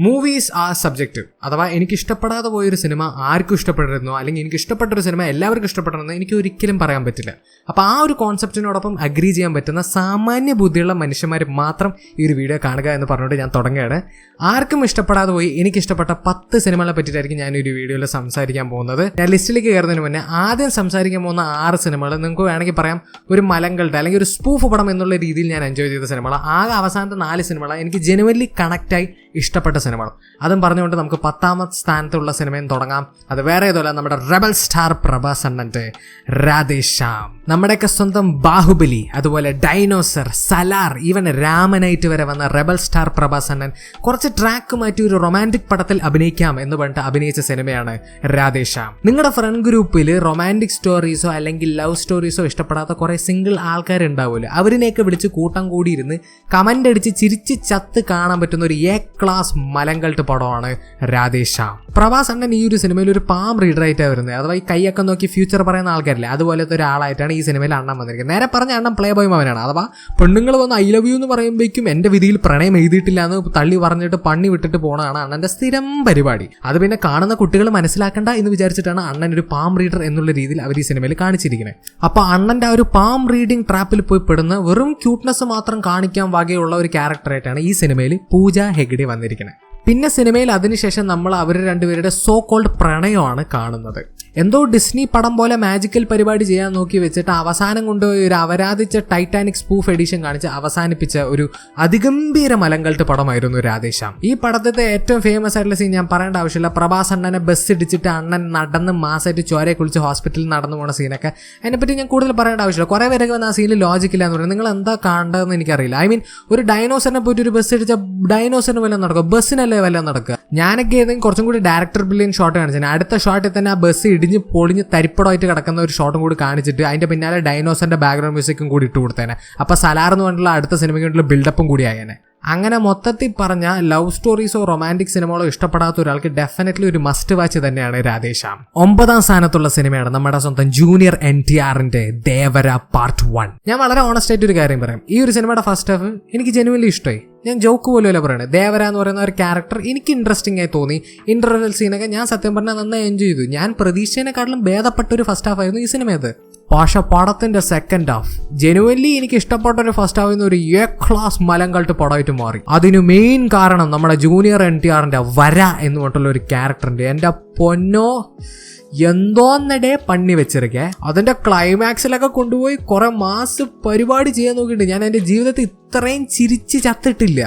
Movies R subjective. അഥവാ എനിക്ക് ഇഷ്ടപ്പെടാതെ പോയൊരു സിനിമ ആർക്കും ഇഷ്ടപ്പെട്ടിരുന്നോ അല്ലെങ്കിൽ എനിക്ക് ഇഷ്ടപ്പെട്ടൊരു സിനിമ എല്ലാവർക്കും ഇഷ്ടപ്പെടണമെന്ന് എനിക്ക് ഒരിക്കലും പറയാൻ പറ്റില്ല. അപ്പോൾ ആ ഒരു കോൺസെപ്റ്റിനോടൊപ്പം അഗ്രി ചെയ്യാൻ പറ്റുന്ന സാമാന്യ ബുദ്ധിയുള്ള മനുഷ്യന്മാർ മാത്രം ഈ ഒരു വീഡിയോ കാണുക എന്ന് പറഞ്ഞുകൊണ്ട് ഞാൻ തുടങ്ങുകയാണ്. ആർക്കും ഇഷ്ടപ്പെടാതെ പോയി എനിക്ക് ഇഷ്ടപ്പെട്ട 10 സിനിമകളെ പറ്റിയിട്ടായിരിക്കും ഞാൻ ഒരു വീഡിയോയിൽ സംസാരിക്കാൻ പോകുന്നത്. ഞാൻ ലിസ്റ്റിലേക്ക് കയറുന്നതിന് മുന്നേ ആദ്യം സംസാരിക്കാൻ പോകുന്ന 6 സിനിമകൾ നിങ്ങൾക്ക് വേണമെങ്കിൽ പറയാം ഒരു മലങ്കൾട്ട് അല്ലെങ്കിൽ ഒരു സ്പൂഫ് പടം എന്നുള്ള രീതിയിൽ ഞാൻ എൻജോയ് ചെയ്ത സിനിമകൾ. ആകെ അവസാനത്തെ 4 സിനിമകൾ എനിക്ക് ജെനുവൻലി കണക്റ്റായി ഇഷ്ടപ്പെട്ട സിനിമകൾ. അതും പറഞ്ഞുകൊണ്ട് നമുക്ക് 10ാമത്തെ സ്ഥാനത്തുള്ള സിനിമയും തുടങ്ങാം. അത് വേറെ ഏതല്ല, നമ്മുടെ റെബൽ സ്റ്റാർ പ്രഭാസ് അണ്ണന്റെ രാധേശ്യാം, നമ്മുടെയൊക്കെ സ്വന്തം ബാഹുബലി, അതുപോലെ ഡൈനോസർ, സലാർ, ഈവൻ രാമനായിട്ട് വരെ വന്ന റെബൽ സ്റ്റാർ പ്രഭാസ് അണ്ണൻ കുറച്ച് ട്രാക്ക് മാറ്റി ഒരു റൊമാൻറ്റിക് പടത്തിൽ അഭിനയിക്കാം എന്ന് പറഞ്ഞിട്ട് അഭിനയിച്ച സിനിമയാണ് രാധേശ്യാം. നിങ്ങളുടെ ഫ്രണ്ട് ഗ്രൂപ്പിൽ റൊമാൻറ്റിക് സ്റ്റോറീസോ അല്ലെങ്കിൽ ലവ് സ്റ്റോറീസോ ഇഷ്ടപ്പെടാത്ത കുറെ സിംഗിൾ ആൾക്കാരുണ്ടാവുമല്ലോ, അവരിനെയൊക്കെ വിളിച്ച് കൂട്ടം കൂടിയിരുന്ന് കമന്റ് അടിച്ച് ചിരിച്ച് ചത്ത് കാണാൻ പറ്റുന്ന ഒരു എ ക്ലാസ് മലങ്കൾട്ട് പടമാണ് രാധേശ്യാം. പ്രഭാസ് അണ്ണൻ ഈ ഒരു സിനിമയിൽ ഒരു പാം റീഡറായിട്ടാണ് വരുന്നത്. അഥവാ ഈ കൈയൊക്കെ നോക്കി ഫ്യൂച്ചർ പറയുന്ന ആൾക്കാരില്ലേ, അതുപോലത്തെ ഒരാളായിട്ടാണ് ഈ സിനിമയിൽ അണ്ണൻ വന്നിരിക്കുന്നത്. നേരെ പറഞ്ഞ അണ്ണൻ പ്ലേ ബോയ് മവനാണ്. അഥവാ പെണ്ണുങ്ങൾ വന്ന് ഐ ലവ് യു എന്ന് പറയുമ്പോഴേക്കും എൻ്റെ വിധിയിൽ പ്രണയം എഴുതിയിട്ടില്ല എന്ന് തള്ളി പറഞ്ഞിട്ട് പണി വിട്ടിട്ട് പോകണതാണ് അണ്ണൻ്റെ സ്ഥിരം പരിപാടി. അത് പിന്നെ കാണുന്ന കുട്ടികൾ മനസ്സിലാക്കണ്ട എന്ന് വിചാരിച്ചിട്ടാണ് അണ്ണൻ ഒരു പാം റീഡർ എന്നുള്ള രീതിയിൽ അവർ ഈ സിനിമയിൽ കാണിച്ചിരിക്കുന്നത്. അപ്പോൾ അണ്ണൻ്റെ ആ ഒരു പാം റീഡിംഗ് ട്രാപ്പിൽ പോയി പെടുന്ന വെറും ക്യൂട്ട്നെസ് മാത്രം കാണിക്കാൻ വകയുള്ള ഒരു ക്യാരക്ടറായിട്ടാണ് ഈ സിനിമയിൽ പൂജ ഹെഗ്ഡെ വന്നിരിക്കുന്നത്. പിന്നെ സിനിമയിൽ അതിനുശേഷം നമ്മൾ അവർ രണ്ടുപേരുടെ സോ കോൾഡ് പ്രണയമാണ് കാണുന്നത്. എന്തോ ഡിസ്നി പടം പോലെ മാജിക്കൽ പരിപാടി ചെയ്യാൻ നോക്കി വെച്ചിട്ട് അവസാനം കൊണ്ടുപോയി ഒരു അവരാധിച്ച ടൈറ്റാനിക് സ്പൂഫ് എഡിഷൻ കാണിച്ച് അവസാനിപ്പിച്ച ഒരു അതിഗംഭീര മലങ്കൾട്ട് പടമായിരുന്നു രാധേശ്യാം. ഈ പടത്തെ ഏറ്റവും ഫേമസ് ആയിട്ടുള്ള സീൻ ഞാൻ പറയേണ്ട ആവശ്യമില്ല. പ്രഭാസ് അണ്ണനെ ബസ് ഇടിച്ചിട്ട് അണ്ണൻ നടന്ന് മാസമായിട്ട് ചോരയെ കുളിച്ച് ഹോസ്പിറ്റലിൽ നടന്നു പോണ സീനൊക്കെ. അതിനെപ്പറ്റി ഞാൻ കൂടുതൽ പറയേണ്ട ആവശ്യമില്ല. കുറേ പേരൊക്കെ വന്ന് ആ സീനിൽ ലോജിക്കില്ല എന്ന് പറയുന്നത്. നിങ്ങൾ എന്താ കാണേണ്ടതെന്ന് എനിക്കറിയില്ല. ഐ മീൻ ഒരു ഡൈനോസറിനെ പോയിട്ട് ഒരു ബസ് ഇടിച്ച ഡൈനോസറിന് വല്ല നടക്കുക, ബസ്സിനല്ലേ വല്ല നടക്കുക. ഞാനൊക്കെ ഏതെങ്കിലും കുറച്ചും കൂടി ഡയറക്ടർ ബ്രില്യൻ ഷോട്ട് കാണിച്ചു. അടുത്ത ഷോട്ടിൽ തന്നെ ആ ബസ് ഇടിഞ്ഞ് പൊളിഞ്ഞ് തരിപ്പടമായിട്ട് കിടക്കുന്ന ഒരു ഷോട്ടും കൂടി കാണിച്ചിട്ട് അതിന്റെ പിന്നാലെ ഡൈനോസറിന്റെ ബാക്ക്ഗ്രൗണ്ട് മ്യൂസിക്കും കൂടി ഇട്ട് കൊടുത്തേനെ. അപ്പൊ സലാർ എന്ന് പറഞ്ഞിട്ടുള്ള അടുത്ത സിനിമയ്ക്ക് വേണ്ടിയുള്ള ബിൽഡപ്പും കൂടി ആയേനെ. അങ്ങനെ മൊത്തത്തിൽ പറഞ്ഞ ലവ് സ്റ്റോറീസോ റൊമാൻറ്റിക് സിനിമകളോ ഇഷ്ടപ്പെടാത്ത ഒരാൾക്ക് ഡെഫിനറ്റ്ലി ഒരു മസ്റ്റ് വാച്ച് തന്നെയാണ് രാധേശ്യാം. 9ാം സ്ഥാനത്തുള്ള സിനിമയാണ് നമ്മുടെ സ്വന്തം ജൂനിയർ NTRന്റെ ദേവര പാർട്ട് 1. ഞാൻ വളരെ ഓണസ്റ്റ് ആയിട്ട് ഒരു കാര്യം പറയാം. ഈ ഒരു സിനിമയുടെ ഫസ്റ്റ് ഹാഫ് എനിക്ക് ജെനുവൻലി ഇഷ്ടമായി. ഞാൻ ജോക്ക് പോലുമല്ല പറയണത്. ദേവര എന്ന് പറയുന്ന ഒരു ക്യാരക്ടർ എനിക്ക് ഇൻട്രസ്റ്റിംഗ് ആയി തോന്നി. ഇന്റർവെൽ സീനൊക്കെ ഞാൻ സത്യം പറഞ്ഞാൽ നന്നായി എൻജോയ് ചെയ്തു. ഞാൻ പ്രതീക്ഷേനെക്കാട്ടിലും ഭേദപ്പെട്ട ഒരു ഫസ്റ്റ് ഹാഫ് ആയിരുന്നു ഈ സിനിമയത്. പക്ഷെ പടത്തിന്റെ സെക്കൻഡ് ഹാഫ് ജെനുവൻലി എനിക്ക് ഇഷ്ടപ്പെട്ട ഒരു ഫസ്റ്റ് ഹാഫ് ഒരു എ ക്ലാസ് മലങ്കൾട്ട് പടമായിട്ട് മാറി. അതിന് മെയിൻ കാരണം നമ്മുടെ ജൂനിയർ NTRന്റെ വര എന്ന് പറഞ്ഞിട്ടുള്ള ഒരു ക്യാരക്ടറിന്റെ എൻ്റെ പൊന്നോ എന്തോന്നടേ പണി വെച്ചിരിക്കേ. അതിന്റെ ക്ലൈമാക്സിലൊക്കെ കൊണ്ടുപോയി കുറെ മാസ് പരിപാടി ചെയ്യാൻ നോക്കിയിട്ടുണ്ട്. ഞാൻ എൻ്റെ ജീവിതത്തിൽ ഇത്രയും ചിരിച്ച് ചത്തിട്ടില്ല.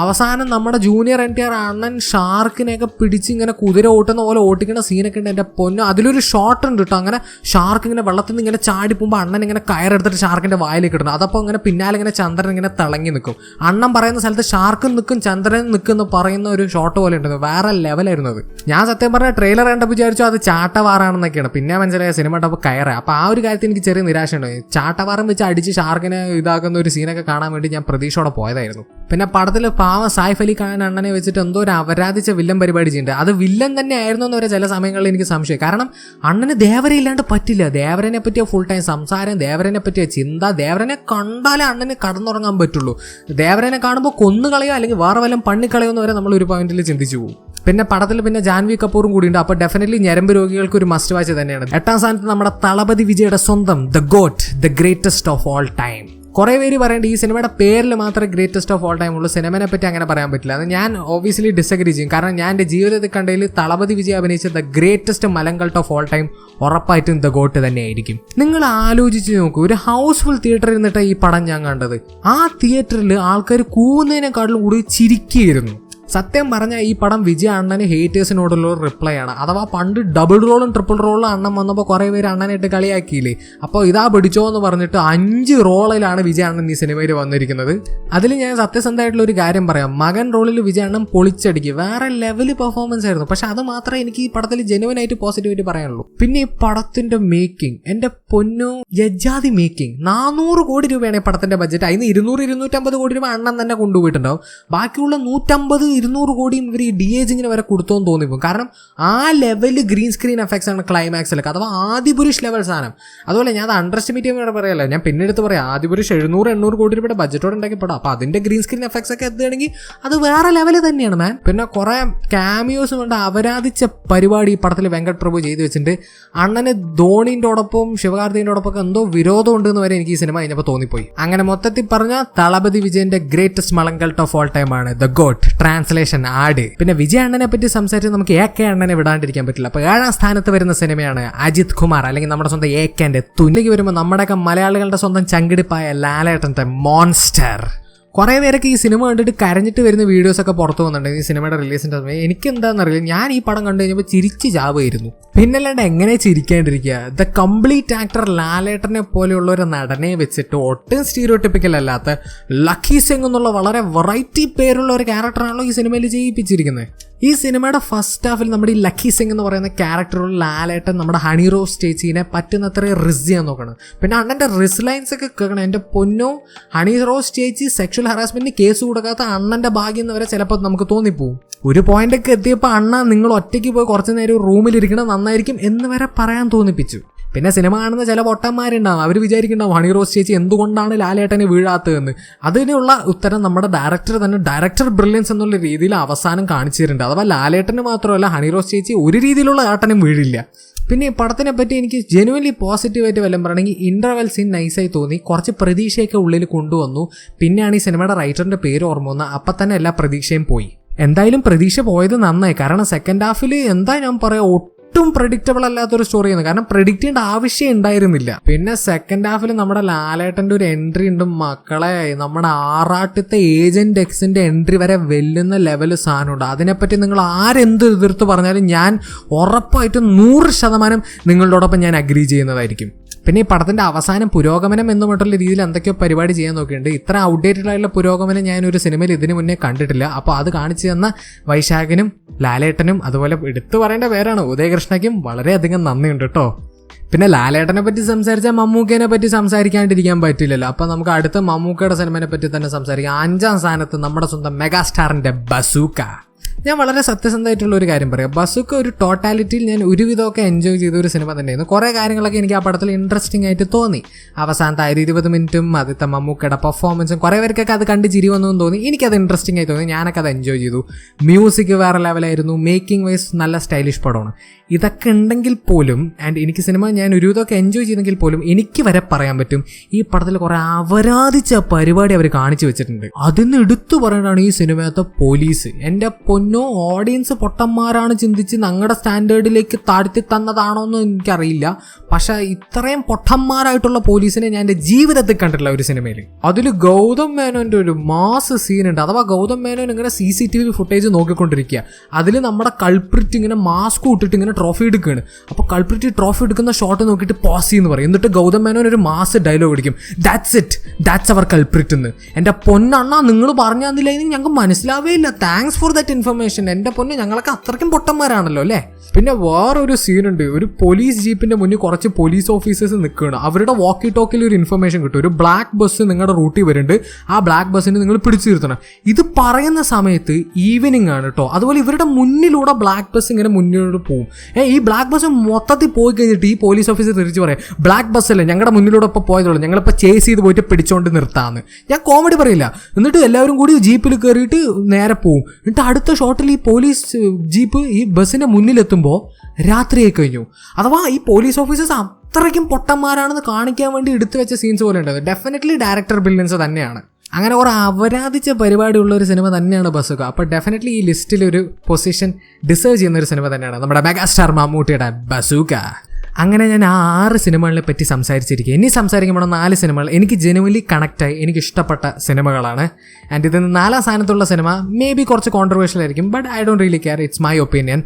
അവസാനം നമ്മുടെ ജൂനിയർ NTR അണ്ണൻ ഷാർക്കിനെയൊക്കെ പിടിച്ച് ഇങ്ങനെ കുതിര ഓട്ടുന്ന പോലെ ഓട്ടിക്കുന്ന സീനൊക്കെ ഉണ്ട്. എൻ്റെ പൊന്നോ, അതിലൊരു ഷോട്ട് ഉണ്ട് കേട്ടോ. അങ്ങനെ ഷാർക്ക് ഇങ്ങനെ വെള്ളത്തിൽ നിന്ന് ഇങ്ങനെ ചാടി പോകുമ്പോൾ അണ്ണൻ ഇങ്ങനെ കയറെടുത്തിട്ട് ഷാർക്കിന്റെ വായിലേക്ക് ഇടുന്നു. അതപ്പോൾ ഇങ്ങനെ പിന്നാലെ ഇങ്ങനെ ചന്ദ്രൻ ഇങ്ങനെ തിളങ്ങി നിൽക്കും. അണ്ണൻ പറയുന്ന സ്ഥലത്ത് ഷാർക്കും നിൽക്കും ചന്ദ്രൻ നിൽക്കുമെന്ന് പറയുന്ന ഒരു ഷോട്ട് പോലെ ഉണ്ട്. വേറെ ലെവലായിരുന്നു അത്. ഞാൻ സത്യം പറഞ്ഞ ട്രെയിലർ കണ്ടപ്പോൾ വിചാരിച്ചു അത് ചാട്ടവാറാണെന്നൊക്കെയാണ്. പിന്നെ മനസ്സിലായ സിനിമ കണ്ടപ്പോൾ കയറാം. അപ്പോൾ ആ ഒരു കാര്യത്തിൽ എനിക്ക് ചെറിയ നിരാശ ഉണ്ടായി. ചാട്ടവാറം വെച്ച് അടിച്ച് ഷാർക്കിനെ ഇതാക്കുന്ന ഒരു സീനൊക്കെ കാണാൻ വേണ്ടി ഞാൻ പ്രതീക്ഷയോടെ പോയതായിരുന്നു. പിന്നെ പടത്തിൽ പാവം സായിഫ് അലി ഖാൻ അണ്ണനെ വെച്ചിട്ട് എന്തോ ഒരു അവരാധിച്ച വില്ലൻ പരിപാടി ചെയ്യുന്നുണ്ട്. അത് വില്ലൻ തന്നെ ആയിരുന്നു എന്ന് വരെ ചില സമയങ്ങളിൽ എനിക്ക് സംശയം. കാരണം അണ്ണന് ദേവരയില്ലാണ്ട് പറ്റില്ല. ദേവരനെ പറ്റിയ ഫുൾ ടൈം സംസാരം, ദേവരനെ പറ്റിയ ചിന്ത, ദേവരനെ കണ്ടാലേ അണ്ണന് കടന്നുറങ്ങാൻ പറ്റുള്ളൂ. ദേവരനെ കാണുമ്പോൾ കൊന്നുകളയോ അല്ലെങ്കിൽ വേറെ വല്ലതും പണിക്കളയോ എന്ന് വരെ നമ്മൾ ഒരു പോയിന്റിൽ ചിന്തിച്ചു പോകും. പിന്നെ പടത്തിൽ പിന്നെ ജാൻവി കപൂറും കൂടി ഉണ്ട്. അപ്പോൾ ഡെഫിനറ്റ്ലി ഞരമ്പ് രോഗികൾക്ക് ഒരു മസ്റ്റ് വാച്ച് തന്നെയാണ്. 8ാം സ്ഥാനത്ത് നമ്മുടെ തളപതി വിജയുടെ സ്വന്തം the got, the greatest of all time. കുറേ പേര് പറയേണ്ടത് ഈ സിനിമയുടെ പേരിൽ മാത്രമേ ഗ്രേറ്റസ്റ്റ് ഓഫ് ഓൾ ടൈം ഉള്ളൂ. സിനിമയെ പറ്റി അങ്ങനെ പറയാൻ പറ്റില്ല. അത് ഞാൻ ഒബ്വിയസ്ലി ഡിസഗ്രി ചെയ്യും. കാരണം ഞാൻ എൻ്റെ ജീവിതത്തിൽ കണ്ടതിൽ തളപതി വിജയ് അഭിനയിച്ച ദ ഗ്രേറ്റസ്റ്റ് മലങ്കൾട്ട് ഓഫ് ഓൾ ടൈം ഉറപ്പായിട്ടും ദ ഗോട്ട് തന്നെയായിരിക്കും. നിങ്ങൾ ആലോചിച്ച് നോക്കൂ, ഒരു ഹൗസ്ഫുൾ തിയേറ്ററിൽ നിന്നിട്ട് ഈ പടം ഞാൻ കണ്ടത്. ആ തിയേറ്ററിൽ ആൾക്കാർ കൂവുന്നതിനെക്കാട്ടിലും കൂടി ചിരിക്കുകയായിരുന്നു. സത്യം പറഞ്ഞാൽ ഈ പടം വിജയ് അണ്ണന് ഹേറ്റേഴ്സിനോടുള്ള ഒരു റിപ്ലൈ ആണ്. അഥവാ പണ്ട് ഡബിൾ റോളും ട്രിപ്പിൾ റോളും അണ്ണൻ വന്നപ്പോൾ കുറേ പേര് അണ്ണനായിട്ട് കളിയാക്കിയില്ലേ. അപ്പോൾ ഇതാ പിടിച്ചോ എന്ന് പറഞ്ഞിട്ട് 5 റോളിലാണ് വിജയ് അണ്ണൻ ഈ സിനിമയിൽ വന്നിരിക്കുന്നത്. അതിൽ ഞാൻ സത്യസന്ധമായിട്ടുള്ള ഒരു കാര്യം പറയാം. മകൻ റോളിൽ വിജയ് അണ്ണൻ പൊളിച്ചടിക്കുക, വേറെ ലെവല് പെർഫോമൻസ് ആയിരുന്നു. പക്ഷെ അത് മാത്രമേ എനിക്ക് ഈ പടത്തിൽ ജെനുവനായിട്ട് പോസിറ്റീവായിട്ട് പറയാനുള്ളൂ. പിന്നെ ഈ പടത്തിന്റെ മേക്കിംഗ്, എൻ്റെ പൊന്നോ യജാതി മേക്കിംഗ്. 400 കോടി രൂപയാണ് ഈ പടത്തിന്റെ ബഡ്ജറ്റ്. അതിന് 200-250 കോടി രൂപ അണ്ണൻ തന്നെ കൊണ്ടുപോയിട്ടുണ്ടാവും. ബാക്കിയുള്ള 150 200 കോടിയും ഇവർ ഈ DAGിങ്ങിന് വരെ കൊടുത്തോന്ന് തോന്നിപ്പോകും. കാരണം ആ ലെവല് ഗ്രീൻ സ്ക്രീൻ എഫക്ട്സ് ആണ് ക്ലൈമാക്സിലൊക്കെ, അഥവാ ആദിപുരുഷ് ലെവൽ സാധനം. അതുപോലെ ഞാൻ അത് അണ്ടർ എസ്റ്റിമേറ്റ് ചെയ്യുമ്പോൾ പറയല്ല, ഞാൻ പിന്നെ എടുത്ത് പറയാം, ആദിപുരുഷ് 700-800 കോടി രൂപയുടെ ബഡ്ജറ്റോടെ ഉണ്ടാക്കി പടം. അപ്പോൾ അതിന്റെ ഗ്രീൻ സ്ക്രീൻ എഫക്ട്സ് ഒക്കെ എത്തുകയാണെങ്കിൽ അത് വേറെ ലെവല് തന്നെയാണ് മാൻ. പിന്നെ കുറെ ക്യാമിയോസ് കൊണ്ട് അവരാധിച്ച പരിപാടി ഈ പടത്തിൽ വെങ്കട് പ്രഭു ചെയ്തു വെച്ചിട്ടുണ്ട്. അണ്ണന് ധോണിൻ്റെയോടൊപ്പം ശിവകാർത്തികോടൊപ്പം എന്തോ വിരോധം ഉണ്ടെന്ന് വരെ എനിക്ക് ഈ സിനിമ കഴിഞ്ഞപ്പോൾ തോന്നിപ്പോയി. അങ്ങനെ മൊത്തത്തിൽ പറഞ്ഞ തളപതി വിജയന്റെ ഗ്രേറ്റസ്റ്റ് മലങ്കൾട്ട് ഓഫ് ഓൾ ടൈം ആണ് ദ ഗോട്ട്. ട്രാൻസ്ലേഷൻ ആട്. പിന്നെ വിജയ അണ്ണനെ പറ്റി സംസാരിച്ച് നമുക്ക് AK അണ്ണനെ വിടാണ്ടിരിക്കാൻ പറ്റില്ല. അപ്പൊ 7ാം സ്ഥാനത്ത് വരുന്ന സിനിമയാണ് അജിത് കുമാർ, അല്ലെങ്കിൽ നമ്മുടെ സ്വന്തം AKന്റെ തുന്നിലേക്ക് വരുമ്പോൾ നമ്മുടെയൊക്കെ മലയാളികളുടെ സ്വന്തം ചങ്കിടിപ്പായ ലാലേട്ടന്റെ മോൺസ്റ്റർ. കുറേ പേരൊക്കെ ഈ സിനിമ കണ്ടിട്ട് കരഞ്ഞിട്ട് വരുന്ന വീഡിയോസൊക്കെ പുറത്തു വന്നിട്ടുണ്ട് ഈ സിനിമയുടെ റിലീസിൻ്റെ സമയം. എനിക്ക് എന്താണെന്നറിയില്ല, ഞാൻ ഈ പടം കണ്ടു കഴിഞ്ഞപ്പോൾ ചിരിച്ച് ചാവുമായിരുന്നു. പിന്നല്ലാണ്ട് എങ്ങനെ ചിരിക്കാണ്ടിരിക്കുക? ദ കംപ്ലീറ്റ് ആക്ടർ ലാലേട്ടനെ പോലെയുള്ള ഒരു നടനെ വെച്ചിട്ട് ഒട്ടും സ്റ്റീരിയോടിപ്പിക്കൽ അല്ലാത്ത ലക്കി സിംഗ് എന്നുള്ള വളരെ വെറൈറ്റി പേരുള്ള ഒരു ക്യാരക്ടറാണല്ലോ ഈ സിനിമയിൽ ചെയ്യിപ്പിച്ചിരിക്കുന്നത്. ഈ സിനിമയുടെ ഫസ്റ്റ് ഹാഫിൽ നമ്മുടെ ഈ ലക്കി സിംഗ് എന്ന് പറയുന്ന ക്യാരക്ടറുള്ള ലാലേട്ടൻ നമ്മുടെ ഹണി റോസ് ചേച്ചീനെ പറ്റുന്നത്ര റിസ് ചെയ്യാൻ നോക്കണം. പിന്നെ അണ്ണൻ്റെ റിസ് ലൈൻസ് ഒക്കെ കേൾക്കണം. എൻ്റെ പൊന്നോ, ഹണി റോസ് ചേച്ചി സെക്ഷൽ ഹറാസ്മെന്റിന് കേസ് കൊടുക്കാത്ത അണ്ണൻ്റെ ഭാഗ്യം എന്ന് വരെ ചിലപ്പോൾ നമുക്ക് തോന്നിപ്പോവും. ഒരു പോയിന്റൊക്കെ എത്തിയപ്പോൾ അണ്ണ നിങ്ങൾ ഒറ്റയ്ക്ക് പോയി കുറച്ച് നേരം റൂമിലിരിക്കണം നന്നായിരിക്കും എന്ന് വരെ പറയാൻ തോന്നിപ്പിച്ചു. പിന്നെ സിനിമ കാണുന്ന ചില പൊട്ടന്മാരുണ്ടാവും, അവർ വിചാരിക്കുന്നുണ്ടാവും ഹണി റോസ് ചേച്ചി എന്തുകൊണ്ടാണ് ലാലേട്ടന് വീഴാത്തതെന്ന്. അതിനുള്ള ഉത്തരം നമ്മുടെ ഡയറക്ടർ തന്നെ ഡയറക്ടർ ബ്രില്യൻസ് എന്നുള്ള രീതിയിൽ അവസാനം കാണിച്ചു തരുന്നുണ്ട്. അഥവാ ലാലേട്ടന് മാത്രമല്ല ഹണി റോസ് ചേച്ചി ഒരു രീതിയിലുള്ള ആട്ടനും വീഴില്ല. പിന്നെ ഈ പടത്തിനെ പറ്റി എനിക്ക് ജെനുവൻലി പോസിറ്റീവായിട്ട് വല്ലതും പറയണമെങ്കിൽ ഇന്റർവെൽ സീൻ നൈസായി തോന്നി, കുറച്ച് പ്രതീക്ഷയൊക്കെ ഉള്ളിൽ കൊണ്ടുവന്നു. പിന്നെയാണ് ഈ സിനിമയുടെ റൈറ്ററിന്റെ പേര് ഓർമ്മ വന്നത്, അപ്പം തന്നെ എല്ലാ പ്രതീക്ഷയും പോയി. എന്തായാലും പ്രതീക്ഷ പോയത് നന്നായി, കാരണം സെക്കൻഡ് ഹാഫിൽ എന്താ ഞാൻ പറയാ ഒട്ടും പ്രഡിക്റ്റബിൾ അല്ലാത്തൊരു സ്റ്റോറിയാണ്. കാരണം പ്രഡിക്റ്റ് ചെയ്യേണ്ട ആവശ്യം ഉണ്ടായിരുന്നില്ല. പിന്നെ സെക്കൻഡ് ഹാഫിൽ നമ്മുടെ ലാലേട്ടൻ്റെ ഒരു എൻട്രി ഉണ്ട് മക്കളെ, നമ്മുടെ ആറാട്ടത്തെ ഏജന്റ് എക്സിന്റെ എൻട്രി വരെ വെല്ലുന്ന ലെവല് സാധനമുണ്ട്. അതിനെപ്പറ്റി നിങ്ങൾ ആരെന്ത് എതിർത്ത് പറഞ്ഞാലും ഞാൻ ഉറപ്പായിട്ടും 100% നിങ്ങളോടൊപ്പം ഞാൻ അഗ്രി ചെയ്യുന്നതായിരിക്കും. പിന്നെ ഈ പടത്തിന്റെ അവസാനം പുരോഗമനം എന്നുമായിട്ടുള്ള രീതിയിൽ എന്തൊക്കെയോ പരിപാടി ചെയ്യാൻ നോക്കിയിട്ടുണ്ട്. ഇത്ര ഔട്ട്ഡേറ്റഡ് ആയിട്ടുള്ള പുരോഗമനം ഞാൻ ഒരു സിനിമയിൽ ഇതിനു മുന്നേ കണ്ടിട്ടില്ല. അപ്പോൾ അത് കാണിച്ചു തന്ന വൈശാഖനും ലാലേട്ടനും അതുപോലെ എടുത്തു പറയേണ്ട പേരാണ് ഉദയകൃഷ്ണയ്ക്കും വളരെയധികം നന്ദിയുണ്ട് കേട്ടോ. പിന്നെ ലാലേട്ടനെ പറ്റി സംസാരിച്ചാൽ മമ്മൂക്കേനെ പറ്റി സംസാരിക്കാണ്ടിരിക്കാൻ പറ്റില്ലല്ലോ. അപ്പം നമുക്ക് അടുത്ത മമ്മൂക്കയുടെ സിനിമയെ പറ്റി തന്നെ സംസാരിക്കാം. 5ാം സ്ഥാനത്ത് നമ്മുടെ സ്വന്തം മെഗാസ്റ്റാറിന്റെ ബസൂക്ക. ഞാൻ വളരെ സത്യസന്ധമായിട്ടുള്ള ഒരു കാര്യം പറയാം, ബസൂക്ക ഒരു ടോട്ടാലിറ്റിയിൽ ഞാൻ ഒരുവിധമൊക്കെ എൻജോയ് ചെയ്ത ഒരു സിനിമ തന്നെയായിരുന്നു. കുറേ കാര്യങ്ങളൊക്കെ എനിക്ക് ആ പടത്തിൽ ഇൻട്രസ്റ്റിംഗ് ആയിട്ട് തോന്നി. അവസാനത്തെ 20 മിനിറ്റും ആദ്യത്തെ മമ്മൂക്കയുടെ പെർഫോമൻസും കുറേ പേർക്കൊക്കെ അത് കണ്ട് ചിരി വന്നു തോന്നി. എനിക്കത് ഇൻട്രസ്റ്റിംഗ് ആയി തോന്നി, ഞാനൊക്കെ അത് എൻജോയ് ചെയ്തു. മ്യൂസിക് വേറെ ലെവലായിരുന്നു, മേക്കിംഗ് വൈസ് നല്ല സ്റ്റൈലിഷ് പടമാണ്. ഇതൊക്കെ ഉണ്ടെങ്കിൽ പോലും ആൻഡ് എനിക്ക് സിനിമ ഞാൻ ഒരുവിധമൊക്കെ എൻജോയ് ചെയ്തെങ്കിൽ പോലും എനിക്ക് വരെ പറയാൻ പറ്റും ഈ പടത്തിൽ കുറേ അപരാധിച്ച പരിപാടി അവർ കാണിച്ചു വെച്ചിട്ടുണ്ട്. അതിന് എടുത്തു പറയേണ്ടതാണ് ഈ സിനിമയത്തെ പോലീസ്. എൻ്റെ പൊന്നോ, ഓഡിയൻസ് പൊട്ടന്മാരാണ് ചിന്തിച്ച് ഞങ്ങളുടെ സ്റ്റാൻഡേർഡിലേക്ക് താഴ്ത്തി തന്നതാണോ എന്ന് എനിക്കറിയില്ല. പക്ഷെ ഇത്രയും പൊട്ടന്മാരായിട്ടുള്ള പോലീസിനെ ഞാൻ എൻ്റെ ജീവിതത്തിൽ കണ്ടിട്ടില്ല ഒരു സിനിമയിൽ. അതിൽ ഗൗതം മേനോൻ്റെ ഒരു മാസ് സീനുണ്ട്. അഥവാ ഗൗതം മേനോൻ ഇങ്ങനെ CCTV ഫുട്ടേജ് നോക്കിക്കൊണ്ടിരിക്കുക. അതിൽ നമ്മുടെ കൾപ്രിറ്റ് ഇങ്ങനെ മാസ്ക് ഇട്ടിട്ട് ഇങ്ങനെ ട്രോഫി എടുക്കുകയാണ്. അപ്പോൾ കൾപ്രിറ്റ് ട്രോഫി എടുക്കുന്ന ഷോട്ട് നോക്കിയിട്ട് പോസ് എന്ന് പറയും. എന്നിട്ട് ഗൗതം മേനോൻ ഒരു മാസ് ഡയലോഗ് അടിക്കും, that's it, that's our culprit എന്ന്. എൻ്റെ പൊന്നണ്ണ നിങ്ങൾ പറഞ്ഞു തന്നില്ലെങ്കിൽ ഞങ്ങൾക്ക് മനസ്സിലാവേ ഇല്ല, താങ്ക്സ് ഫോർ ദാറ്റ് ഇൻഫർമേഷൻ. എൻ്റെ പൊന്ന്, ഞങ്ങളൊക്കെ അത്രയ്ക്കും പൊട്ടന്മാരാണല്ലോ അല്ലേ. പിന്നെ വേറൊരു സീനുണ്ട്, ഒരു പോലീസ് ജീപ്പിന്റെ മുന്നിൽ കുറച്ച് പോലീസ് ഓഫീസേഴ്സ് നിൽക്കുകയാണ്. അവരുടെ വാക്കി ടോക്കിൽ ഒരു ഇൻഫർമേഷൻ കിട്ടും, ഒരു ബ്ലാക്ക് ബസ് നിങ്ങളുടെ റൂട്ടിൽ വരുന്നുണ്ട്, ആ ബ്ലാക്ക് ബസ്സിന് നിങ്ങൾ പിടിച്ചു നിർത്തണം. ഇത് പറയുന്ന സമയത്ത് ഈവനിങ് ആണ് കേട്ടോ. അതുപോലെ ഇവരുടെ മുന്നിലൂടെ ബ്ലാക്ക് ബസ് ഇങ്ങനെ മുന്നിലൂടെ പോകും. ഈ ബ്ലാക്ക് ബസ് മൊത്തത്തിൽ പോയി കഴിഞ്ഞിട്ട് ഈ പോലീസ് ഓഫീസർ തിരിച്ച് പറയാം, ബ്ലാക്ക് ബസ് അല്ലേ ഞങ്ങളുടെ മുന്നിലൂടെ ഇപ്പോൾ പോയതുള്ളൂ, ഞങ്ങളിപ്പോൾ ചേസ് ചെയ്ത് പോയിട്ട് പിടിച്ചോണ്ട് നിർത്താമെന്ന്. ഞാൻ കോമഡി പറയില്ല. എന്നിട്ട് എല്ലാവരും കൂടി ജീപ്പിൽ കയറിയിട്ട് നേരെ പോവും. എന്നിട്ട് അടുത്ത ഷോട്ടിൽ ഈ പോലീസ് ജീപ്പ് ഈ ബസ്സിന്റെ മുന്നിലെത്തുമ്പോൾ രാത്രിയായി കഴിഞ്ഞു. അഥവാ ഈ പോലീസ് ഓഫീസേഴ്സ് അത്രയ്ക്കും പൊട്ടന്മാരാണെന്ന് കാണിക്കാൻ വേണ്ടി എടുത്തു വെച്ച സീൻസ് പോലെ ഉണ്ട്. ഡെഫിനറ്റ്ലി ഡയറക്ടർ ബ്രില്യൻസ് തന്നെയാണ്. അങ്ങനെ കുറേ അപരാധിച്ച പരിപാടിയുള്ള ഒരു സിനിമ തന്നെയാണ് ബസൂക്ക. അപ്പോൾ ഡെഫിനറ്റ്ലി ഈ ലിസ്റ്റിൽ ഒരു പൊസിഷൻ ഡിസേർവ് ചെയ്യുന്ന ഒരു സിനിമ തന്നെയാണ് നമ്മുടെ മെഗാസ്റ്റാർ മമ്മൂട്ടിയുടെ ബസൂക്ക. അങ്ങനെ ഞാൻ ആ 6 സിനിമകളെ പറ്റി സംസാരിച്ചിരിക്കുക. ഇനി സംസാരിക്കുമ്പോൾ 4 സിനിമകൾ എനിക്ക് ജെനുവൻലി കണക്റ്റായി എനിക്ക് ഇഷ്ടപ്പെട്ട സിനിമകളാണ്. ആൻഡ് ഇതിന് 4ാം സ്ഥാനത്തുള്ള സിനിമ മേ ബി കുറച്ച് കോൺട്രവേഴ്ഷ്യൽ ആയിരിക്കും, but I don't really care, it's my opinion.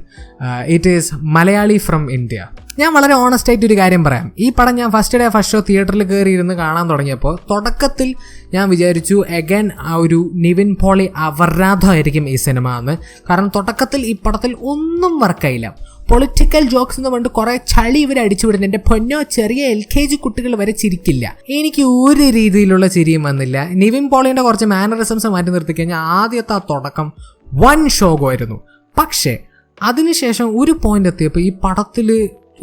It is Malayali from India. ഞാൻ വളരെ ഓണസ്റ്റ് ആയിട്ട് ഒരു കാര്യം പറയാം, ഈ പടം ഞാൻ ഫസ്റ്റ് ഷോ തിയേറ്ററിൽ കയറി ഇരുന്ന് കാണാൻ തുടങ്ങിയപ്പോൾ തുടക്കത്തിൽ ഞാൻ വിചാരിച്ചു അഗൈൻ ആ ഒരു നിവിൻ പോളി അപരാധമായിരിക്കും ഈ സിനിമ എന്ന്. കാരണം തുടക്കത്തിൽ ഈ പടത്തിൽ ഒന്നും വർക്കായില്ല. പൊളിറ്റിക്കൽ ജോക്സ് എന്ന് പറഞ്ഞിട്ട് കുറേ ചളി ഇവർ അടിച്ചു വിടുന്നു. എൻ്റെ പൊന്നോ, ചെറിയ LKG കുട്ടികൾ വരെ ചിരിക്കില്ല. എനിക്ക് ഒരു രീതിയിലുള്ള ചിരിയും വന്നില്ല. നിവിൻ പോളിയുടെ കുറച്ച് മാനറിസംസ് മാറ്റി നിർത്തി കഴിഞ്ഞാൽ ആദ്യത്തെ ആ തുടക്കം വൻ ഷോകമായിരുന്നു. പക്ഷേ അതിനുശേഷം ഒരു പോയിന്റ് എത്തിയപ്പോൾ ഈ പടത്തിൽ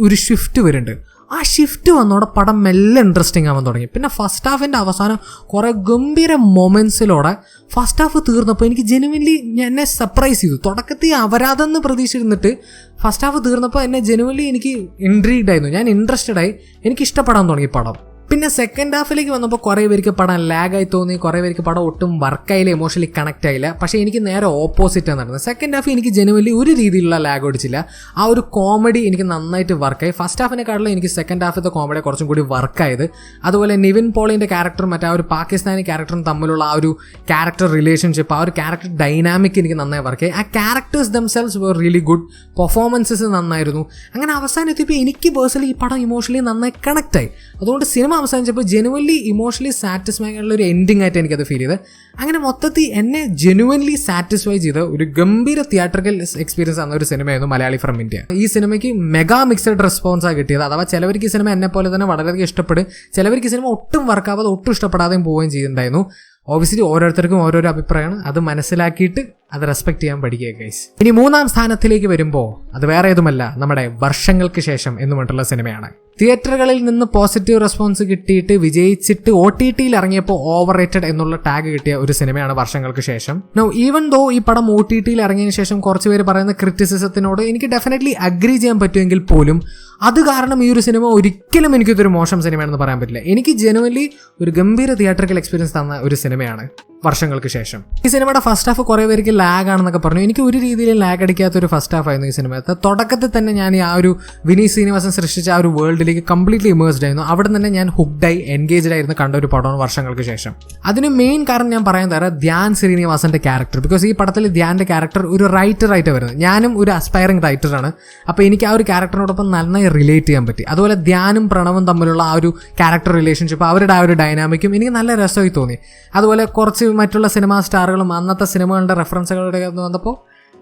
ഒരു ഷിഫ്റ്റ് വരുന്നുണ്ട്. ആ ഷിഫ്റ്റ് വന്നോടെ പടം മെല്ലെ ഇൻട്രസ്റ്റിംഗ് ആവാൻ തുടങ്ങി. പിന്നെ ഫസ്റ്റ് ഹാഫിൻ്റെ അവസാനം കുറേ ഗംഭീര മൊമെൻറ്റ്സിലൂടെ ഫസ്റ്റ് ഹാഫ് തീർന്നപ്പോൾ എനിക്ക് ജെനുവൻലി എന്നെ സർപ്രൈസ് ചെയ്തു. തുടക്കത്തിൽ അപരാധമെന്ന് പ്രതീക്ഷിച്ചിരുന്നിട്ട് ഫസ്റ്റ് ഹാഫ് തീർന്നപ്പോൾ എന്നെ ജെനുവൻലി എനിക്ക് ഇൻട്രീഗ്ഡ് ആയിരുന്നു, ഞാൻ ഇൻട്രസ്റ്റഡ് ആയി, എനിക്ക് ഇഷ്ടപ്പെടാൻ തുടങ്ങി പടം. പിന്നെ സെക്കൻഡ് ഹാഫിലേക്ക് വന്നപ്പോൾ കുറേ പേർക്ക് പടം ലാഗായി തോന്നി, കുറേ പേർക്ക് പടം ഒട്ടും വർക്കായില്ല, ഇമോഷണലി കണക്റ്റ് ആയില്ല. പക്ഷേ എനിക്ക് നേരെ ഓപ്പോസിറ്റാണ് നടന്നത്. സെക്കൻഡ് ഹാഫ് എനിക്ക് ജെനുവലി ഒരു രീതിയിലുള്ള ലാഗ് അടിച്ചില്ല. ആ ഒരു കോമഡി എനിക്ക് നന്നായിട്ട് വർക്കായി. ഫസ്റ്റ് ഹാഫിനെക്കാളും എനിക്ക് സെക്കൻഡ് ഹാഫിൻ്റെ കോമഡി കുറച്ചും കൂടി വർക്കായത്. അതുപോലെ നിവിൻ പോളിൻ്റെ ക്യാരക്ടറും മറ്റേ ആ ഒരു പാകിസ്ഥാനി ക്യാരക്ടറും തമ്മിലുള്ള ആ ഒരു ക്യാരക്ടർ റിലേഷൻഷിപ്പ്, ആ ഒരു ക്യാരക്ടർ ഡൈനാമിക് എനിക്ക് നന്നായി വർക്കായി. ആ characters themselves were really good, performances നന്നായിരുന്നു. അങ്ങനെ അവസാനം എത്തിയപ്പോൾ എനിക്ക് പേഴ്സണലി ഈ പടം ഇമോഷണലി നന്നായി കണക്റ്റായി. അതുകൊണ്ട് സിനിമ അവസാനിച്ചപ്പോൾ ജെനുവൻലി ഇമോഷണലി സാറ്റിസ്ഫൈങ് ആയിട്ടുള്ള ഒരു എൻഡിങ് ആയിട്ട് എനിക്കത് ഫീൽ ചെയ്ത്. അങ്ങനെ മൊത്തത്തിൽ എന്നെ ജെനുവൻലി സാറ്റിസ്ഫൈ ചെയ്ത ഒരു ഗംഭീര തിയേറ്ററിക്കൽ എക്സ്പീരിയൻസ് ആണ് ഒരു സിനിമയായിരുന്നു മലയാളി ഫ്രം ഇന്ത്യ. ഈ സിനിമയ്ക്ക് മെഗാ മിക്സഡ് റെസ്പോൺസാണ് കിട്ടിയത്. അഥവാ ചിലവർക്ക് ഈ സിനിമ എന്നെ പോലെ തന്നെ വളരെയധികം ഇഷ്ടപ്പെടും, ചിലവർക്ക് ഈ സിനിമ ഒട്ടും വർക്കാവാതെ ഒട്ടും ഇഷ്ടപ്പെടാതെയും പോവുകയും ചെയ്യുന്നുണ്ടായിരുന്നു. ഓബിയസ്ലി ഓരോരുത്തർക്കും ഓരോരോ അഭിപ്രായമാണ്, അത് മനസ്സിലാക്കിയിട്ട് അത് റെസ്പെക്ട് ചെയ്യാൻ പഠിക്കുക ഗൈസ്. ഇനി 3-ാം സ്ഥാനത്തിലേക്ക് വരുമ്പോൾ അത് വേറെ ഏതുമല്ല, നമ്മുടെ വർഷങ്ങൾക്ക് ശേഷം എന്ന് പറഞ്ഞിട്ടുള്ള സിനിമയാണ്. തിയേറ്ററുകളിൽ നിന്ന് പോസിറ്റീവ് റെസ്പോൺസ് കിട്ടിയിട്ട് വിജയിച്ചിട്ട് OTT-യിൽ ഇറങ്ങിയപ്പോൾ ഓവർ റേറ്റഡ് എന്നുള്ള ടാഗ് കിട്ടിയ ഒരു സിനിമയാണ് വർഷങ്ങൾക്ക് ശേഷം. നോ ഈവൻ ദോ ഈ പടം OTT-യിൽ ഇറങ്ങിയതിന് ശേഷം കുറച്ച് പേര് പറയുന്ന ക്രിറ്റിസിസത്തിനോട് എനിക്ക് ഡെഫിനറ്റ്ലി അഗ്രി ചെയ്യാൻ പറ്റുമെങ്കിൽ പോലും അത് കാരണം ഈ ഒരു സിനിമ ഒരിക്കലും എനിക്കിതൊരു മോശം സിനിമയാണെന്ന് പറയാൻ പറ്റില്ല. എനിക്ക് ജെനുവൻലി ഒരു ഗംഭീര തിയേറ്ററിക്കൽ എക്സ്പീരിയൻസ് തന്ന ഒരു സിനിമയാണ് വർഷങ്ങൾക്ക് ശേഷം. ഈ സിനിമയുടെ ഫസ്റ്റ് ഹാഫ് കുറേ പേർക്ക് ലാഗ് ആണെന്നൊക്കെ പറഞ്ഞു. എനിക്ക് ഒരു രീതിയിലും ലാഗ് അടിക്കാത്തൊരു ഫസ്റ്റ് ഹാഫ് ആയിരുന്നു ഈ സിനിമത്തെ. തുടക്കത്തിൽ തന്നെ ഞാൻ ആ ഒരു വിനീത് ശ്രീനിവാസൻ സൃഷ്ടിച്ച ആ ഒരു വേൾഡിലേക്ക് കംപ്ലീറ്റ്ലി ഇമേഴ്സ്ഡ് ആയിരുന്നു. അവിടെ തന്നെ ഞാൻ ഹുക്ഡായി എൻഗേജ്ഡ് ആയിരുന്നു കണ്ട ഒരു പടമാണ് വർഷങ്ങൾക്ക് ശേഷം. അതിന് മെയിൻ കാരണം ഞാൻ പറയാൻ തരാം ധ്യാൻ ശ്രീനിവാസന്റെ ക്യാരക്ടർ. ബിക്കോസ് ഈ പടത്തിൽ ധ്യാന്റെ ക്യാരക്ടർ ഒരു റൈറ്ററായിട്ട് വരുന്നത്. ഞാനും ഒരു അസ്പയറിംഗ് റൈറ്ററാണ്. അപ്പോൾ എനിക്ക് ആ ഒരു ക്യാരക്ടറിനോടൊപ്പം നന്നായി റിലേറ്റ് ചെയ്യാൻ പറ്റി. അതുപോലെ ധ്യാനും പ്രണവും തമ്മിലുള്ള ആ ഒരു ക്യാരക്ടർ റിലേഷൻഷിപ്പ്, അവരുടെ ആ ഒരു ഡൈനാമിക്കും എനിക്ക് നല്ല രസമായി തോന്നി. അതുപോലെ കുറച്ച് മറ്റുള്ള സിനിമാ സ്റ്റാറുകളും അന്നത്തെ സിനിമകളുടെ റെഫറൻസുകളുടെ വന്നപ്പോൾ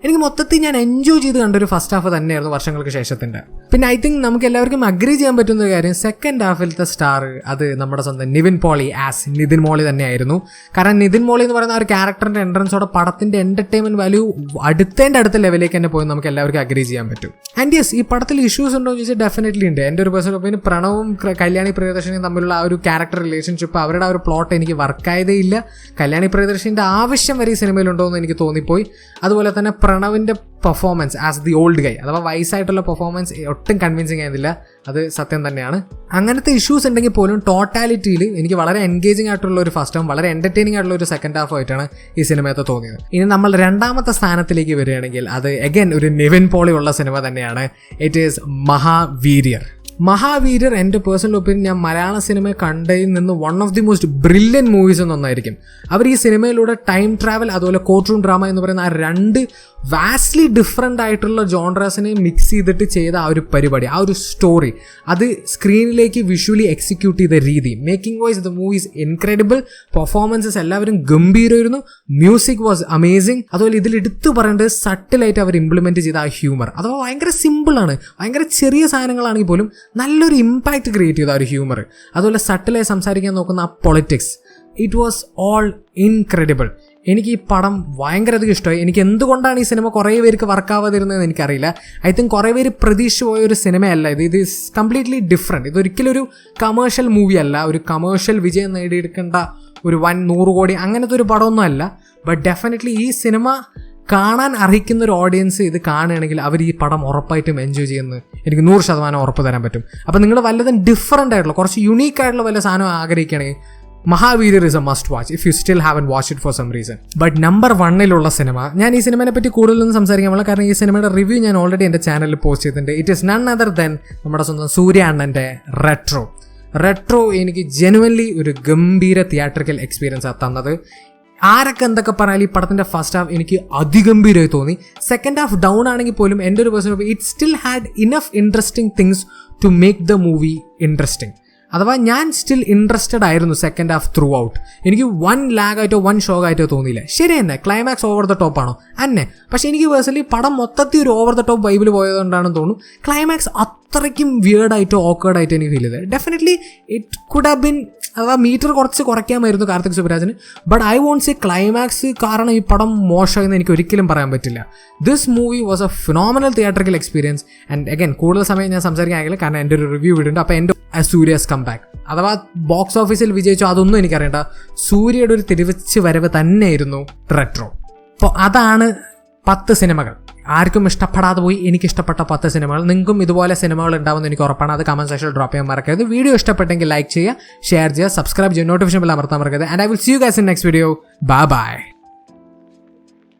എനിക്ക് മൊത്തത്തിൽ ഞാൻ എൻജോയ് ചെയ്ത് കണ്ടൊരു ഫസ്റ്റ് ഹാഫ് തന്നെയായിരുന്നു വർഷങ്ങൾക്ക് ശേഷത്തിൻ്റെ. പിന്നെ ഐ തിങ്ക് നമുക്ക് എല്ലാവർക്കും അഗ്രി ചെയ്യാൻ പറ്റുന്ന ഒരു കാര്യം, സെക്കൻഡ് ഹാഫിലത്തെ സ്റ്റാർ അത് നമ്മുടെ സ്വന്തം നിവിൻ പോളി ആസ് നിതിൻ മോളി തന്നെയായിരുന്നു. കാരണം നിതിൻ മോളി എന്ന് പറയുന്ന ആ ഒരു ക്യാരക്ടറിൻ്റെ എൻട്രൻസോടെ പടത്തിൻ്റെ എൻ്റർടൈൻമെൻറ്റ് വാല്യൂ അടുത്ത ലെവലിലേക്ക് തന്നെ പോയി നമുക്ക് എല്ലാവർക്കും അഗ്രി ചെയ്യാൻ പറ്റും. ആൻഡ് യെസ്, ഈ പടത്തിൽ ഇഷ്യൂസ് ഉണ്ടോ എന്ന് ചോദിച്ചാൽ ഡെഫിനറ്റ്ലി ഉണ്ട്. എൻ്റെ ഒരു പേഴ്സണൽ ഒപ്പീനിയൻ പ്രണവും കല്യാണി പ്രിയദർശിനിയും തമ്മിലുള്ള ആ ഒരു ക്യാരക്ടർ റിലേഷൻഷിപ്പ്, അവരുടെ ആ ഒരു പ്ലോട്ട് എനിക്ക് വർക്കായതേ ഇല്ല. കല്യാണി പ്രിയദർശിൻ്റെ ആവശ്യം വരെ ഈ സിനിമയിലുണ്ടോ എന്ന് എനിക്ക് തോന്നിപ്പോയി. അതുപോലെ തന്നെ പ്രണവിൻ്റെ പെർഫോമൻസ് ആസ് ദി ഓൾഡ് ഗൈ, അഥവാ വയസ്സായിട്ടുള്ള പെർഫോമൻസ് ഒട്ടും കൺവിൻസിങ് ആയിരുന്നില്ല. അത് സത്യം തന്നെയാണ്. അങ്ങനത്തെ ഇഷ്യൂസ് ഉണ്ടെങ്കിൽ പോലും ടോട്ടാലിറ്റിയിൽ എനിക്ക് വളരെ എൻഗേജിങ് ആയിട്ടുള്ള ഒരു ഫസ്റ്റ് ഹാഫ്, വളരെ എൻ്റർടൈനിങ് ആയിട്ടുള്ള ഒരു സെക്കൻഡ് ഹാഫ് ആയിട്ടാണ് ഈ സിനിമയത്തെ തോന്നിയത്. ഇനി നമ്മൾ 2-ാമത്തെ സ്ഥാനത്തിലേക്ക് വരികയാണെങ്കിൽ അത് അഗൈൻ ഒരു നിവിൻ പോളി ഉള്ള സിനിമ തന്നെയാണ്. It is Mahaveeryar. മഹാവീര്യർ എൻ്റെ പേഴ്സണൽ ഒപ്പീനിയൻ ഞാൻ മലയാള സിനിമ കണ്ടതിൽ നിന്ന് one of the most brilliant movies എന്നൊന്നായിരിക്കും. അവർ ഈ സിനിമയിലൂടെ ടൈം ട്രാവൽ അതുപോലെ കോർട്ട് റൂം ഡ്രാമ എന്ന് പറയുന്ന ആ രണ്ട് വാസ്റ്റ്ലി ഡിഫറെൻ്റ് ആയിട്ടുള്ള ജോൺറസിനെ മിക്സ് ചെയ്തിട്ട് ചെയ്ത ആ ഒരു പരിപാടി, ആ ഒരു സ്റ്റോറി, അത് സ്ക്രീനിലേക്ക് വിഷ്വലി എക്സിക്യൂട്ട് ചെയ്ത രീതി, making wise the movie is incredible. Performances എല്ലാവരും ഗംഭീരമായിരുന്നു. Music was amazing. അതുപോലെ ഇതിൽ എടുത്തു പറയേണ്ടത് സട്ടിലായിട്ട് അവർ ഇംപ്ലിമെൻറ്റ് ചെയ്ത ആ ഹ്യൂമർ, അഥവാ ഭയങ്കര സിമ്പിളാണ്, ഭയങ്കര ചെറിയ സാധനങ്ങളാണെങ്കിൽ പോലും നല്ലൊരു ഇമ്പാക്റ്റ് ക്രിയേറ്റ് ചെയ്ത ആ ഒരു ഹ്യൂമർ. അതുപോലെ സട്ടിലായി സംസാരിക്കാൻ നോക്കുന്ന ആ politics, it was all incredible. എനിക്ക് ഈ പടം ഭയങ്കരധികം ഇഷ്ടമായി. എനിക്ക് എന്തുകൊണ്ടാണ് ഈ സിനിമ കുറേ പേർക്ക് വർക്കാവാതിരുന്നതെന്ന് എനിക്കറിയില്ല. ഐ തിങ്ക് കുറേ പേര് പ്രതീക്ഷിച്ച് പോയ ഒരു സിനിമയല്ല ഇത്. ഇത് ഈസ് കംപ്ലീറ്റ്ലി ഡിഫറെൻറ്റ്. ഇതൊരിക്കലും ഒരു കമേഴ്ഷ്യൽ മൂവി അല്ല, ഒരു കമേഴ്ഷ്യൽ വിജയം നേടിയെടുക്കേണ്ട ഒരു 100 കോടി അങ്ങനത്തെ ഒരു പടമൊന്നും അല്ല. ബട്ട് ഡെഫിനറ്റ്ലി ഈ സിനിമ കാണാൻ അർഹിക്കുന്ന ഒരു ഓഡിയൻസ് ഇത് കാണുകയാണെങ്കിൽ അവർ ഈ പടം ഉറപ്പായിട്ടും എൻജോയ് ചെയ്യുന്നത് എനിക്ക് 100% ഉറപ്പ് തരാൻ പറ്റും. അപ്പോൾ നിങ്ങൾ വല്ലതും ഡിഫറെൻ്റ് ആയിട്ടുള്ള കുറച്ച് യുണീക്ക് ആയിട്ടുള്ള വല്ല സാധനം ആഗ്രഹിക്കുകയാണെങ്കിൽ Mahaveeryar is a must watch if you still haven't watch it for some reason. But number 1 സിനിമ, ഞാൻ ഈ സിനിമയെ പറ്റി കൂടുതലൊന്നും സംസാരിക്കാൻ പാടില്ല, കാരണം ഈ സിനിമയുടെ റിവ്യൂ ഞാൻ ഓൾറെഡി എൻ്റെ ചാനലിൽ പോസ്റ്റ് ചെയ്തിട്ടുണ്ട്. It is none other then നമ്മുടെ സ്വന്തം സൂര്യ അണ്ണൻ്റെ റെട്രോ. എനിക്ക് ജെനുവൻലി ഒരു ഗംഭീര തിയേറ്ററിക്കൽ എക്സ്പീരിയൻസാണ് തന്നത്. ആരൊക്കെ എന്തൊക്കെ പറഞ്ഞാൽ ഈ പടത്തിൻ്റെ ഫസ്റ്റ് ഹാഫ് എനിക്ക് അതിഗംഭീരമായി തോന്നി. സെക്കൻഡ് ഹാഫ് ഡൗൺ ആണെങ്കിൽ പോലും എൻ്റെ ഒരു personal it still had enough interesting things to make the movie interesting. അഥവാ ഞാൻ സ്റ്റിൽ ഇൻട്രസ്റ്റഡ് ആയിരുന്നു സെക്കൻഡ് ഹാഫ് ത്രൂ ഔട്ട്. എനിക്ക് 1 ലാഗായിട്ടോ 1 ഷോക്കായിട്ടോ തോന്നിയില്ല. ശരി തന്നെ, ക്ലൈമാക്സ് ഓവർ ദ ടോപ്പ് ആണോ അന്നെ, പക്ഷേ എനിക്ക് പേഴ്സണലി പടം മൊത്തത്തിൽ ഒരു ഓവർ ദ ടോപ്പ് വൈബിൽ പോയതുകൊണ്ടാണെന്ന് തോന്നുന്നു. ക്ലൈമാക്സ് അത്രയ്ക്കും വിയേർഡായിട്ടോ ഓക്കേർഡായിട്ടോ എനിക്ക് ഫീൽ ചെയ്തത്. Definitely it could have been, അഥവാ മീറ്റർ കുറച്ച് കുറയ്ക്കാമായിരുന്നു കാർത്തിക് സുബ്രാജിന്. But I won't say climax കാരണം ഈ പടം മോശമായെന്ന് എനിക്ക് ഒരിക്കലും പറയാൻ പറ്റില്ല. This movie was a phenomenal theatrical experience. And again കൂടുതൽ സമയം ഞാൻ സംസാരിക്കാനെങ്കിൽ കാരണം എൻ്റെ ഒരു റിവ്യൂ ഇടുന്നുണ്ട്. അപ്പോൾ എൻ്റെ സൂര്യാസ് കം ബാക്ക് അഥവാ ബോക്സ് ഓഫീസിൽ വിജയിച്ചോ അതൊന്നും എനിക്കറിയണ്ട. സൂര്യയുടെ ഒരു തിരിച്ച് വരവ് തന്നെയായിരുന്നു റെട്രോ. അപ്പോൾ അതാണ് 10 സിനിമകൾ. ആർക്കും ഇഷ്ടപ്പെടാതെ പോയി എനിക്കിഷ്ടപ്പെട്ട 10 സിനിമകൾ. നിങ്ങൾക്കും ഇതുപോലെ സിനിമകൾ ഉണ്ടാവുമെന്ന് എനിക്ക് ഉറപ്പാണ്. അത് കമന്റ് സെക്ഷനിൽ ഡ്രോപ്പ് ചെയ്യാൻ മറക്കരുത്. വീഡിയോ ഇഷ്ടപ്പെട്ടെങ്കിൽ ലൈക്ക് ചെയ്യുക, ഷെയർ ചെയ്യുക, സബ്സ്ക്രൈബ് ചെയ്യുക, നോട്ടിഫിക്കേഷൻ ബെൽ അമർത്താൻ മറക്കരുത്. And I will see you guys in next video. Bye by.